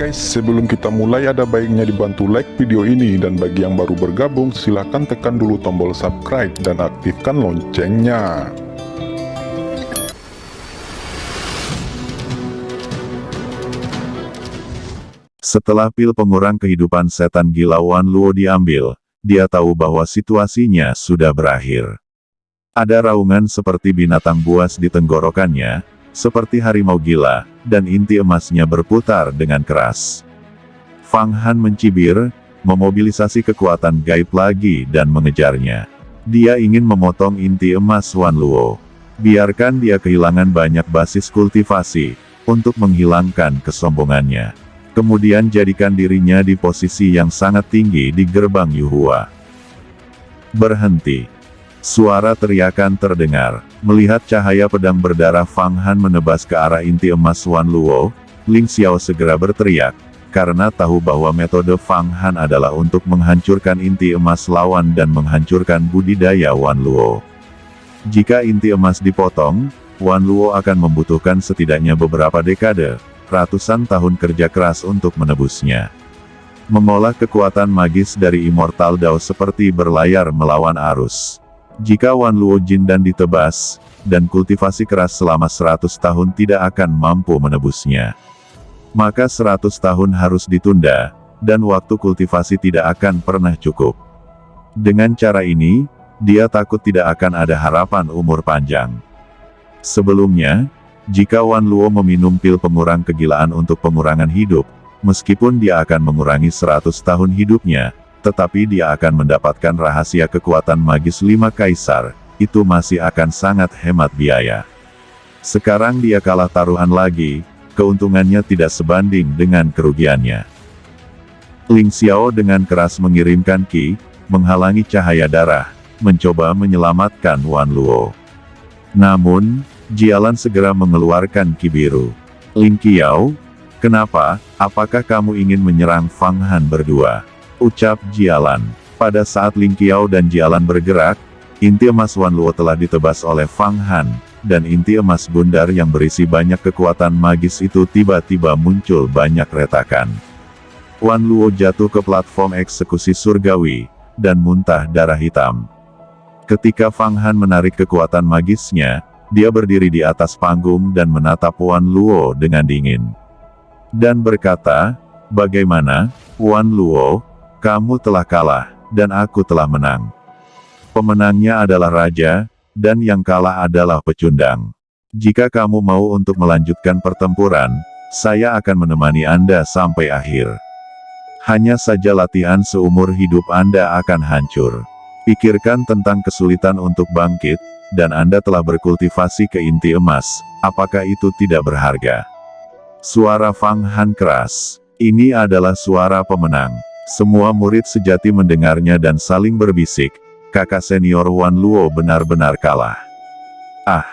guys, sebelum kita mulai ada baiknya dibantu like video ini, dan bagi yang baru bergabung silahkan tekan dulu tombol subscribe dan aktifkan loncengnya. Setelah pil pengurang kehidupan setan gila Wan Luo diambil, dia tahu bahwa situasinya sudah berakhir. Ada raungan seperti binatang buas di tenggorokannya, seperti harimau gila, dan inti emasnya berputar dengan keras. Fang Han mencibir, memobilisasi kekuatan gaib lagi dan mengejarnya. Dia ingin memotong inti emas Wan Luo. Biarkan dia kehilangan banyak basis kultivasi, untuk menghilangkan kesombongannya. Kemudian jadikan dirinya di posisi yang sangat tinggi di gerbang Yuhua. Berhenti. Suara teriakan terdengar. Melihat cahaya pedang berdarah Fang Han menebas ke arah inti emas Wan Luo, Ling Xiao segera berteriak, karena tahu bahwa metode Fang Han adalah untuk menghancurkan inti emas lawan dan menghancurkan budidaya Wan Luo. Jika inti emas dipotong, Wan Luo akan membutuhkan setidaknya beberapa dekade, ratusan tahun kerja keras untuk menebusnya. Mengolah kekuatan magis dari Immortal Dao seperti berlayar melawan arus. Jika Wan Luo Jindan ditebas, dan kultivasi keras selama 100 tahun tidak akan mampu menebusnya. Maka 100 tahun harus ditunda, dan waktu kultivasi tidak akan pernah cukup. Dengan cara ini, dia takut tidak akan ada harapan umur panjang. Sebelumnya, jika Wan Luo meminum pil pengurang kegilaan untuk pengurangan hidup, meskipun dia akan mengurangi 100 tahun hidupnya, tetapi dia akan mendapatkan rahasia kekuatan magis 5 kaisar, itu masih akan sangat hemat biaya. Sekarang dia kalah taruhan lagi, keuntungannya tidak sebanding dengan kerugiannya. Ling Xiao dengan keras mengirimkan Qi, menghalangi cahaya darah, mencoba menyelamatkan Wan Luo. Namun, Jialan segera mengeluarkan Qi biru. Ling Xiao, kenapa, apakah kamu ingin menyerang Fang Han berdua? Ucap Jialan. Pada saat Ling Xiao dan Jialan bergerak, inti emas Wan Luo telah ditebas oleh Fang Han, dan inti emas bundar yang berisi banyak kekuatan magis itu tiba-tiba muncul banyak retakan. Wan Luo jatuh ke platform eksekusi surgawi, dan muntah darah hitam. Ketika Fang Han menarik kekuatan magisnya, dia berdiri di atas panggung dan menatap Wan Luo dengan dingin. Dan berkata, "Bagaimana, Wan Luo? Kamu telah kalah, dan aku telah menang. Pemenangnya adalah raja, dan yang kalah adalah pecundang. Jika kamu mau untuk melanjutkan pertempuran, saya akan menemani Anda sampai akhir. Hanya saja latihan seumur hidup Anda akan hancur. Pikirkan tentang kesulitan untuk bangkit, dan Anda telah berkultivasi ke inti emas, apakah itu tidak berharga?" Suara Fang Han keras. Ini adalah suara pemenang. Semua murid sejati mendengarnya dan saling berbisik, kakak senior Wan Luo benar-benar kalah. Ah,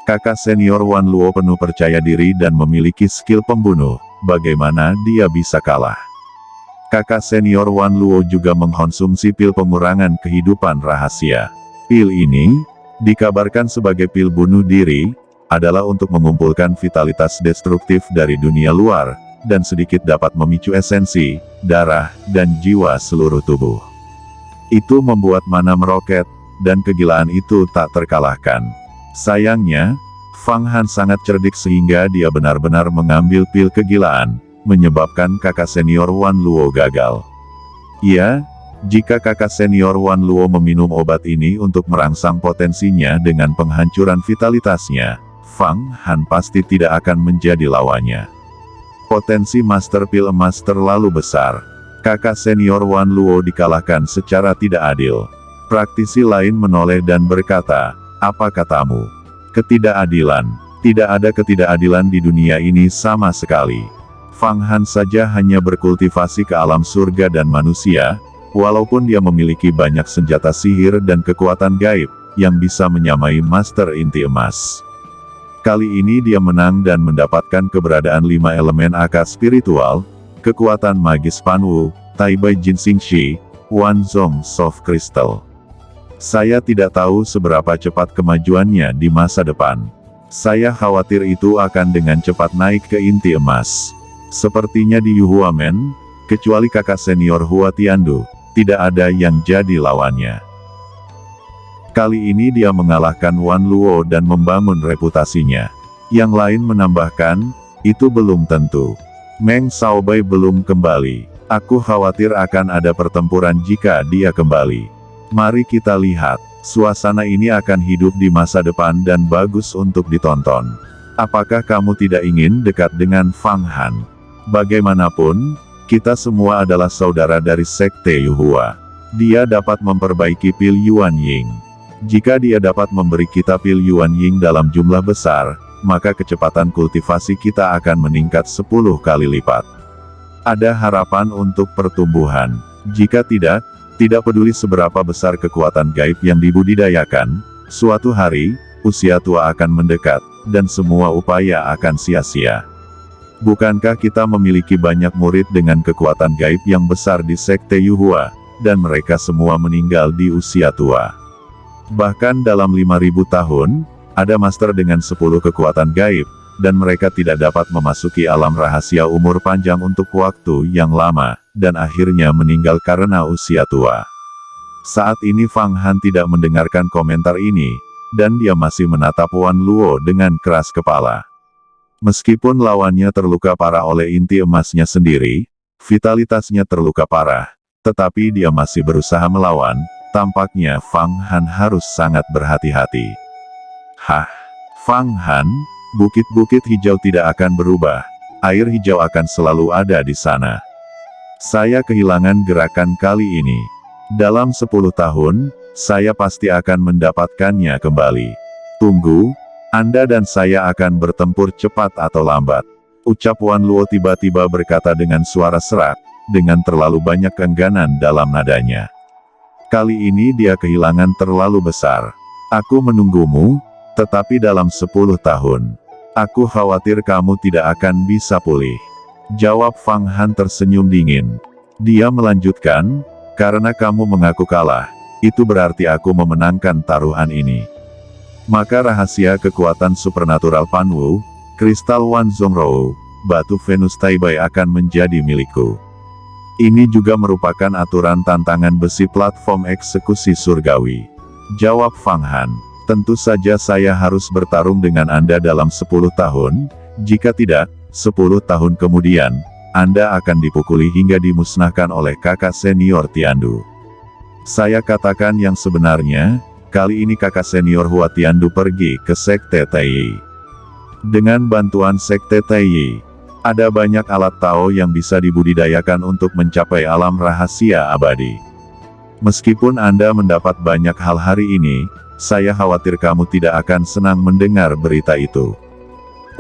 kakak senior Wan Luo penuh percaya diri dan memiliki skill pembunuh, bagaimana dia bisa kalah? Kakak senior Wan Luo juga mengkonsumsi pil pengurangan kehidupan rahasia. Pil ini, dikabarkan sebagai pil bunuh diri, adalah untuk mengumpulkan vitalitas destruktif dari dunia luar, dan sedikit dapat memicu esensi, darah, dan jiwa seluruh tubuh. Itu membuat mana meroket, dan kegilaan itu tak terkalahkan. Sayangnya, Fang Han sangat cerdik sehingga dia benar-benar mengambil pil kegilaan, menyebabkan kakak senior Wan Luo gagal. Ya, jika kakak senior Wan Luo meminum obat ini untuk merangsang potensinya dengan penghancuran vitalitasnya, Fang Han pasti tidak akan menjadi lawannya. Potensi Master Pil Emas terlalu besar. Kakak senior Wan Luo dikalahkan secara tidak adil. Praktisi lain menoleh dan berkata, "Apa katamu? Ketidakadilan. Tidak ada ketidakadilan di dunia ini sama sekali. Fang Han saja hanya berkultivasi ke alam surga dan manusia, walaupun dia memiliki banyak senjata sihir dan kekuatan gaib, yang bisa menyamai Master Inti Emas. Kali ini dia menang dan mendapatkan keberadaan 5 elemen akar spiritual, kekuatan magis Panwu, Taibai Jinsing Shi, Wan Zong Soft Crystal. Saya tidak tahu seberapa cepat kemajuannya di masa depan. Saya khawatir itu akan dengan cepat naik ke inti emas. Sepertinya di Yuhuamen, kecuali kakak senior Hua Tiandu, tidak ada yang jadi lawannya. Kali ini dia mengalahkan Wan Luo dan membangun reputasinya. Yang lain menambahkan, itu belum tentu. Meng Xiaobai belum kembali. Aku khawatir akan ada pertempuran jika dia kembali. Mari kita lihat, suasana ini akan hidup di masa depan dan bagus untuk ditonton. Apakah kamu tidak ingin dekat dengan Fang Han? Bagaimanapun, kita semua adalah saudara dari Sekte Yuhua. Dia dapat memperbaiki Pil Yuan Ying. Jika dia dapat memberi kita Pil Yuan Ying dalam jumlah besar, maka kecepatan kultivasi kita akan meningkat 10 kali lipat. Ada harapan untuk pertumbuhan. Jika tidak peduli seberapa besar kekuatan gaib yang dibudidayakan, suatu hari, usia tua akan mendekat, dan semua upaya akan sia-sia. Bukankah kita memiliki banyak murid dengan kekuatan gaib yang besar di Sekte Yuhua, dan mereka semua meninggal di usia tua? Bahkan dalam 5000 tahun, ada master dengan 10 kekuatan gaib, dan mereka tidak dapat memasuki alam rahasia umur panjang untuk waktu yang lama, dan akhirnya meninggal karena usia tua. Saat ini Fang Han tidak mendengarkan komentar ini, dan dia masih menatap Wan Luo dengan keras kepala. Meskipun lawannya terluka parah oleh inti emasnya sendiri, vitalitasnya terluka parah, tetapi dia masih berusaha melawan. Tampaknya Fang Han harus sangat berhati-hati. Fang Han, bukit-bukit hijau tidak akan berubah, air hijau akan selalu ada di sana. Saya kehilangan gerakan kali ini. Dalam 10 tahun, saya pasti akan mendapatkannya kembali. Tunggu, Anda dan saya akan bertempur cepat atau lambat. Ucap Wan Luo tiba-tiba berkata dengan suara serak, dengan terlalu banyak keengganan dalam nadanya. Kali ini dia kehilangan terlalu besar. Aku menunggumu, tetapi dalam 10 tahun. Aku khawatir kamu tidak akan bisa pulih. Jawab Fang Han tersenyum dingin. Dia melanjutkan, karena kamu mengaku kalah, itu berarti aku memenangkan taruhan ini. Maka rahasia kekuatan supernatural Panwu, kristal Wan Zongrou, batu Venus Taibai akan menjadi milikku. Ini juga merupakan aturan tantangan besi platform eksekusi surgawi. Jawab Fang Han. Tentu saja saya harus bertarung dengan Anda dalam 10 tahun, jika tidak, 10 tahun kemudian, Anda akan dipukuli hingga dimusnahkan oleh kakak senior Tiandu. Saya katakan yang sebenarnya, kali ini kakak senior Hua Tiandu pergi ke Sekte Taiyi. Dengan bantuan Sekte Taiyi, ada banyak alat Tao yang bisa dibudidayakan untuk mencapai alam rahasia abadi. Meskipun Anda mendapat banyak hal hari ini, saya khawatir kamu tidak akan senang mendengar berita itu.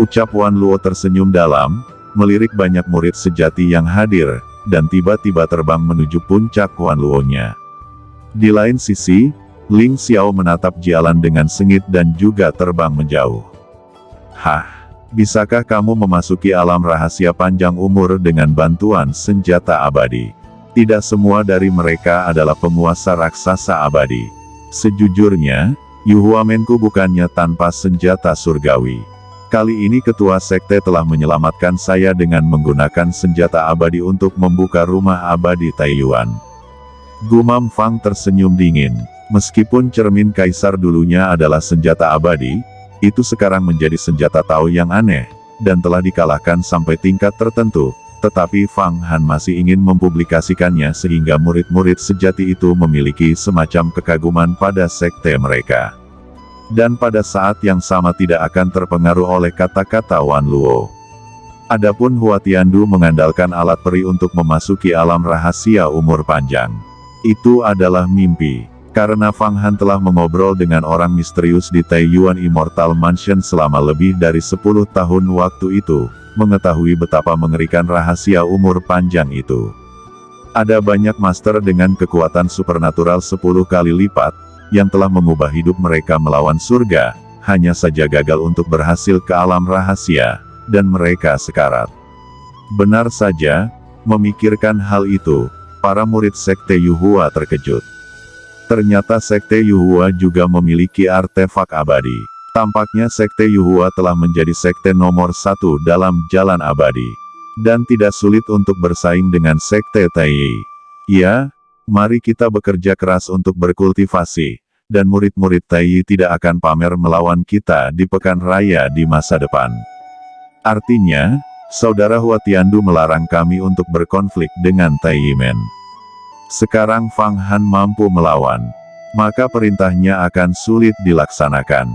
Ucap Wan Luo tersenyum dalam, melirik banyak murid sejati yang hadir, dan tiba-tiba terbang menuju puncak Wan Luo-nya. Di lain sisi, Ling Xiao menatap Jialan dengan sengit dan juga terbang menjauh. Bisakah kamu memasuki alam rahasia panjang umur dengan bantuan senjata abadi? Tidak semua dari mereka adalah penguasa raksasa abadi. Sejujurnya, Yuhuamenku bukannya tanpa senjata surgawi. Kali ini ketua sekte telah menyelamatkan saya dengan menggunakan senjata abadi untuk membuka rumah abadi Taiyuan. Gumam Fang tersenyum dingin. Meskipun cermin kaisar dulunya adalah senjata abadi, itu sekarang menjadi senjata Tao yang aneh, dan telah dikalahkan sampai tingkat tertentu, tetapi Fang Han masih ingin mempublikasikannya sehingga murid-murid sejati itu memiliki semacam kekaguman pada sekte mereka. Dan pada saat yang sama tidak akan terpengaruh oleh kata-kata Wan Luo. Adapun Hua Tiandu mengandalkan alat peri untuk memasuki alam rahasia umur panjang. Itu adalah mimpi. Karena Fang Han telah mengobrol dengan orang misterius di Taiyuan Immortal Mansion selama lebih dari 10 tahun waktu itu, mengetahui betapa mengerikan rahasia umur panjang itu. Ada banyak master dengan kekuatan supernatural 10 kali lipat, yang telah mengubah hidup mereka melawan surga, hanya saja gagal untuk berhasil ke alam rahasia, dan mereka sekarat. Benar saja, memikirkan hal itu, para murid sekte Yuhua terkejut. Ternyata sekte Yuhua juga memiliki artefak abadi. Tampaknya sekte Yuhua telah menjadi sekte nomor 1 dalam jalan abadi. dan tidak sulit untuk bersaing dengan Sekte Taiyi. Ya, mari kita bekerja keras untuk berkultivasi, dan murid-murid Taiyi tidak akan pamer melawan kita di Pekan Raya di masa depan. Artinya, Saudara Hua Tiandu melarang kami untuk berkonflik dengan Taiyi Men. Sekarang Fang Han mampu melawan, maka perintahnya akan sulit dilaksanakan.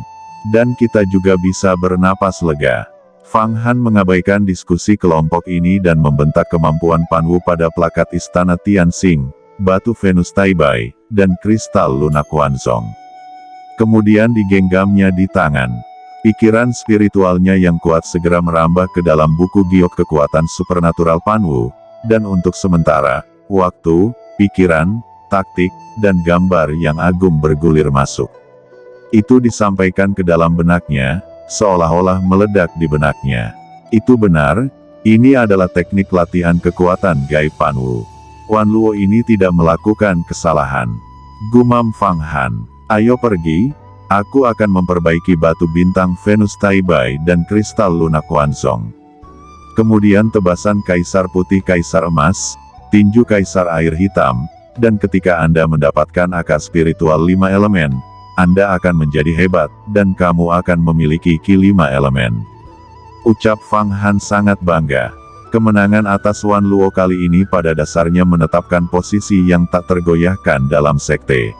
Dan kita juga bisa bernapas lega. Fang Han mengabaikan diskusi kelompok ini dan membentak kemampuan Pan Wu pada plakat Istana Tianxing, batu Venus Taibai, dan kristal lunak Huanzong. Kemudian digenggamnya di tangan. Pikiran spiritualnya yang kuat segera merambah ke dalam buku giok kekuatan supernatural Pan Wu, dan untuk sementara, waktu, pikiran, taktik, dan gambar yang agung bergulir masuk. Itu disampaikan ke dalam benaknya, seolah-olah meledak di benaknya. Itu benar, ini adalah teknik latihan kekuatan gaib Pan Wu. Wan Luo ini tidak melakukan kesalahan. Gumam Fang Han, ayo pergi, aku akan memperbaiki batu bintang Venus Taibai dan kristal lunak Huanzong. Kemudian tebasan kaisar putih kaisar emas, tinju kaisar air hitam, dan ketika Anda mendapatkan akar spiritual 5 elemen, Anda akan menjadi hebat, dan kamu akan memiliki ki 5 elemen. Ucap Fang Han sangat bangga. Kemenangan atas Wan Luo kali ini pada dasarnya menetapkan posisi yang tak tergoyahkan dalam sekte.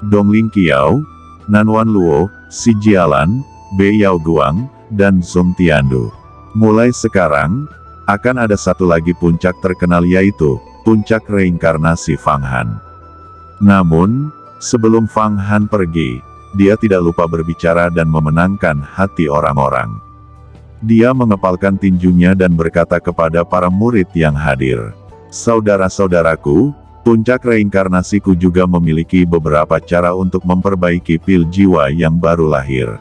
Dongling Qiao, Nan Wan Luo, Si Jialan, Bei Yao Guang, dan Zhong Tiandu. Mulai sekarang, akan ada satu lagi puncak terkenal yaitu, puncak reinkarnasi Fang Han. Namun, sebelum Fang Han pergi, dia tidak lupa berbicara dan memenangkan hati orang-orang. Dia mengepalkan tinjunya dan berkata kepada para murid yang hadir, "Saudara-saudaraku, puncak reinkarnasiku juga memiliki beberapa cara untuk memperbaiki pil jiwa yang baru lahir.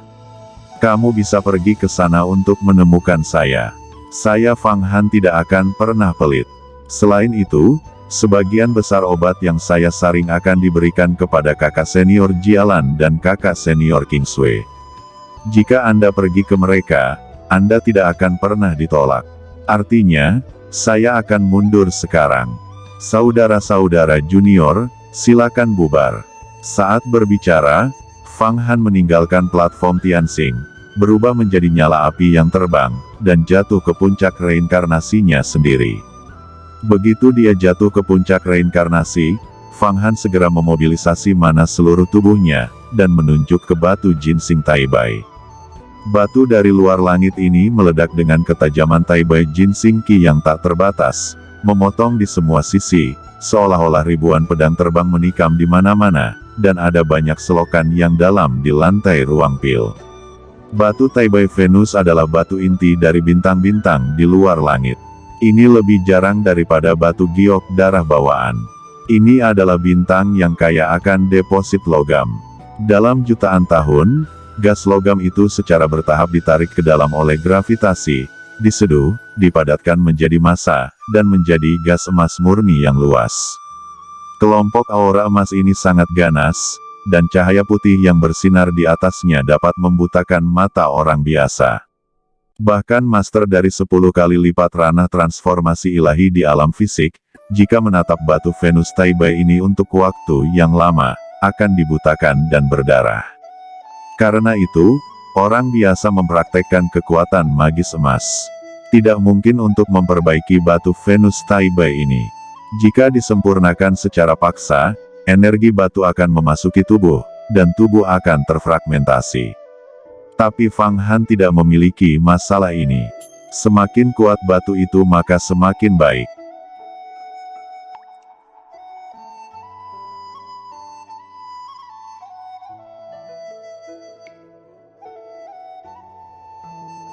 Kamu bisa pergi ke sana untuk menemukan saya. Saya Fang Han tidak akan pernah pelit. Selain itu, sebagian besar obat yang saya saring akan diberikan kepada kakak senior Jialan dan kakak senior King Sui. Jika Anda pergi ke mereka, Anda tidak akan pernah ditolak. Artinya, saya akan mundur sekarang. Saudara-saudara junior, silakan bubar." Saat berbicara, Fang Han meninggalkan platform Tianxing, berubah menjadi nyala api yang terbang, dan jatuh ke puncak reinkarnasinya sendiri. Begitu dia jatuh ke puncak reinkarnasi, Fang Han segera memobilisasi mana seluruh tubuhnya, dan menunjuk ke batu Jinsing Taibai. Batu dari luar langit ini meledak dengan ketajaman Taibai Jinsing Qi yang tak terbatas, memotong di semua sisi, seolah-olah ribuan pedang terbang menikam di mana-mana, dan ada banyak selokan yang dalam di lantai ruang pil. Batu Taibai Venus adalah batu inti dari bintang-bintang di luar langit. Ini lebih jarang daripada batu giok darah bawaan. Ini adalah bintang yang kaya akan deposit logam. Dalam jutaan tahun, gas logam itu secara bertahap ditarik ke dalam oleh gravitasi, diseduh, dipadatkan menjadi massa, dan menjadi gas emas murni yang luas. Kelompok aura emas ini sangat ganas, dan cahaya putih yang bersinar di atasnya dapat membutakan mata orang biasa. Bahkan master dari 10 kali lipat ranah transformasi ilahi di alam fisik, jika menatap batu Venus Taibai ini untuk waktu yang lama, akan dibutakan dan berdarah. Karena itu, orang biasa mempraktekkan kekuatan magis emas. Tidak mungkin untuk memperbaiki batu Venus Taibai ini. Jika disempurnakan secara paksa, energi batu akan memasuki tubuh, dan tubuh akan terfragmentasi. Tapi Fang Han tidak memiliki masalah ini. Semakin kuat batu itu maka semakin baik.